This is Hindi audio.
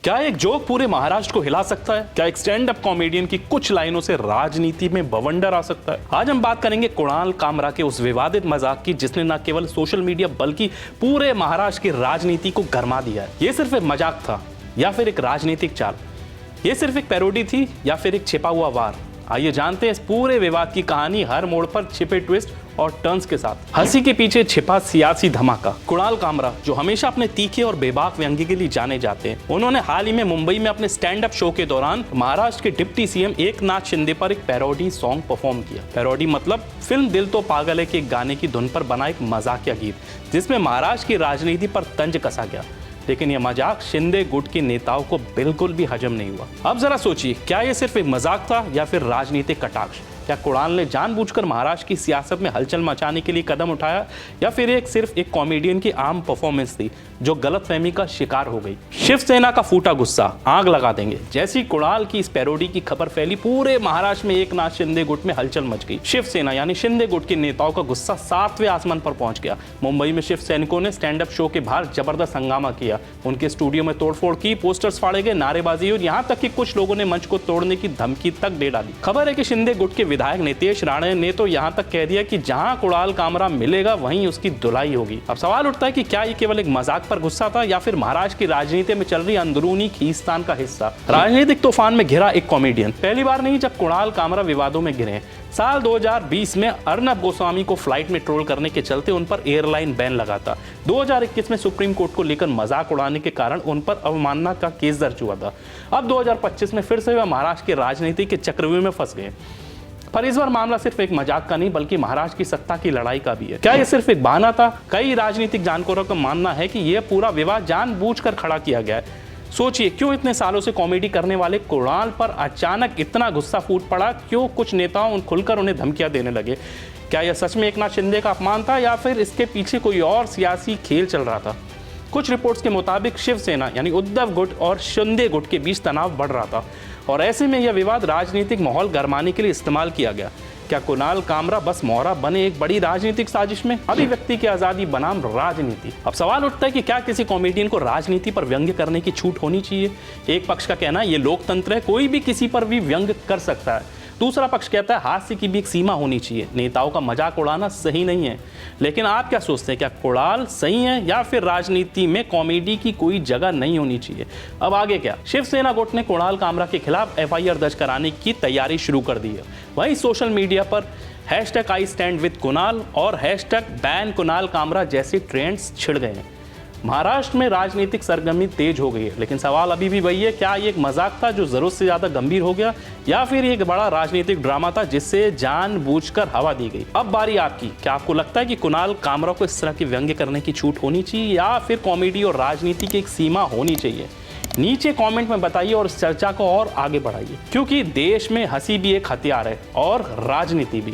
क्या एक जोक पूरे महाराष्ट्र को हिला सकता है? क्या एक स्टैंड अप कॉमेडियन की कुछ लाइनों से राजनीति में बवंडर आ सकता है? आज हम बात करेंगे कुणाल कामरा के उस विवादित मजाक की जिसने न केवल सोशल मीडिया बल्कि पूरे महाराष्ट्र की राजनीति को गरमा दिया है। ये सिर्फ एक मजाक था या फिर एक राजनीतिक चाल? ये सिर्फ एक पैरोडी थी या फिर एक छिपा हुआ वार? आइए जानते हैं इस पूरे विवाद की कहानी, हर मोड़ पर छिपे ट्विस्ट और टर्न्स के साथ। हंसी के पीछे छिपा सियासी धमाका। कुणाल कामरा, जो हमेशा अपने तीखे और बेबाक व्यंग्य के लिए जाने जाते हैं, उन्होंने हाल ही में मुंबई में अपने स्टैंड अप शो के दौरान महाराष्ट्र के डिप्टी सीएम एकनाथ शिंदे पर एक पैरोडी सॉन्ग परफॉर्म किया। पैरोडी मतलब फिल्म दिल तो पागल है के गाने की धुन पर बना एक मजाकिया गीत, जिसमें महाराष्ट्र की राजनीति पर तंज कसा गया। लेकिन यह मजाक शिंदे गुट के नेताओं को बिल्कुल भी हजम नहीं हुआ। अब जरा सोचिए, क्या यह सिर्फ एक मजाक था या फिर राजनीतिक कटाक्ष? क्या कुणाल ने जानबूझकर महाराष्ट्र की सियासत में हलचल मचाने के लिए कदम उठाया या फिर एक सिर्फ एक कॉमेडियन की आम परफॉर्मेंस थी जो गलतफहमी का शिकार हो गई? शिवसेना का फूटा गुस्सा, आग लगा देंगे। जैसी कुणाल की इस पैरोडी की खबर फैली, पूरे महाराष्ट्र में एकनाथ शिंदे गुट में हलचल मच गई। शिवसेना यानी शिंदे गुट के नेताओं का गुस्सा 7वें आसमान पर पहुंच गया। मुंबई में शिव सैनिकों ने स्टैंड अप शो के बाहर जबरदस्त हंगामा किया। उनके स्टूडियो में तोड़फोड़ की, पोस्टर्स फाड़े गए, नारेबाजी और यहाँ तक कि कुछ लोगों ने मंच को तोड़ने की धमकी तक दे डाली। खबर है कि शिंदे गुट के विधायक नितेश राणे ने तो यहाँ तक कह दिया कि जहां कुणाल कामरा मिलेगा वहीं उसकी धुलाई होगी। अब सवाल उठता है कि क्या ये केवल एक मजाक पर गुस्सा था या फिर महाराष्ट्र की राजनीति में चल रही अंदरूनी खींचतान का हिस्सा? राजनीतिक तूफान में घिरा एक कॉमेडियन। पहली बार नहीं जब कुणाल कामरा विवादों में घिरे। साल 2020 में अर्नब गोस्वामी को फ्लाइट में ट्रोल करने के चलते उन पर एयरलाइन बैन लगा था। 2021 में सुप्रीम कोर्ट को लेकर मजाक उड़ाने के कारण उन पर अवमानना का केस दर्ज हुआ था। अब 2025 में फिर से वह महाराष्ट्र की राजनीति के चक्रव्यूह में फंस गए। पर इस बार मामला सिर्फ एक मजाक का नहीं बल्कि महाराष्ट्र की सत्ता की लड़ाई का भी है। क्या यह सिर्फ एक बहाना था? कई राजनीतिक जानकारों का मानना है कि यह पूरा विवाद जानबूझकर खड़ा किया गया है। सोचिए, क्यों इतने सालों से कॉमेडी करने वाले कुणाल पर अचानक इतना गुस्सा फूट पड़ा? क्यों कुछ नेताओं खुलकर उन्हें धमकियां देने लगे? क्या यह सच में एकनाथ शिंदे का अपमान था या फिर इसके पीछे कोई और सियासी खेल चल रहा था? कुछ रिपोर्ट्स के मुताबिक शिवसेना यानी उद्धव गुट और शिंदे गुट के बीच तनाव बढ़ रहा था और ऐसे में यह विवाद राजनीतिक माहौल गरमाने के लिए इस्तेमाल किया गया। क्या कुणाल कामरा बस मोहरा बने एक बड़ी राजनीतिक साजिश में? अभिव्यक्ति की आजादी बनाम राजनीति। अब सवाल उठता है कि क्या किसी कॉमेडियन को राजनीति पर व्यंग्य करने की छूट होनी चाहिए? एक पक्ष का कहना है ये लोकतंत्र है, कोई भी किसी पर भी व्यंग्य कर सकता है। दूसरा पक्ष कहता है हास्य की भी एक सीमा होनी चाहिए, नेताओं का मजाक उड़ाना सही नहीं है। लेकिन आप क्या सोचते हैं, क्या कुणाल सही है या फिर राजनीति में कॉमेडी की कोई जगह नहीं होनी चाहिए? अब आगे क्या? शिवसेना गुट ने कुणाल कामरा के खिलाफ FIR दर्ज कराने की तैयारी शुरू कर दी है। वहीं सोशल मीडिया पर #I stand with कुणाल और #ban कुणाल कामरा जैसे ट्रेंड्स छिड़ गए हैं। महाराष्ट्र में राजनीतिक सरगर्मी तेज हो गई है, लेकिन सवाल अभी भी वही है, क्या ये एक मजाक था जो जरूरत से ज्यादा गंभीर हो गया या फिर एक बड़ा राजनीतिक ड्रामा था जिससे जानबूझकर हवा दी गई? अब बारी आपकी। क्या आपको लगता है कि कुणाल कामरा को इस तरह की व्यंग्य करने की छूट होनी चाहिए या फिर कॉमेडी और राजनीति की एक सीमा होनी चाहिए? नीचे कमेंट में बताइए और इस चर्चा को और आगे बढ़ाइए, क्योंकि देश में हंसी भी एक हथियार है और राजनीति भी।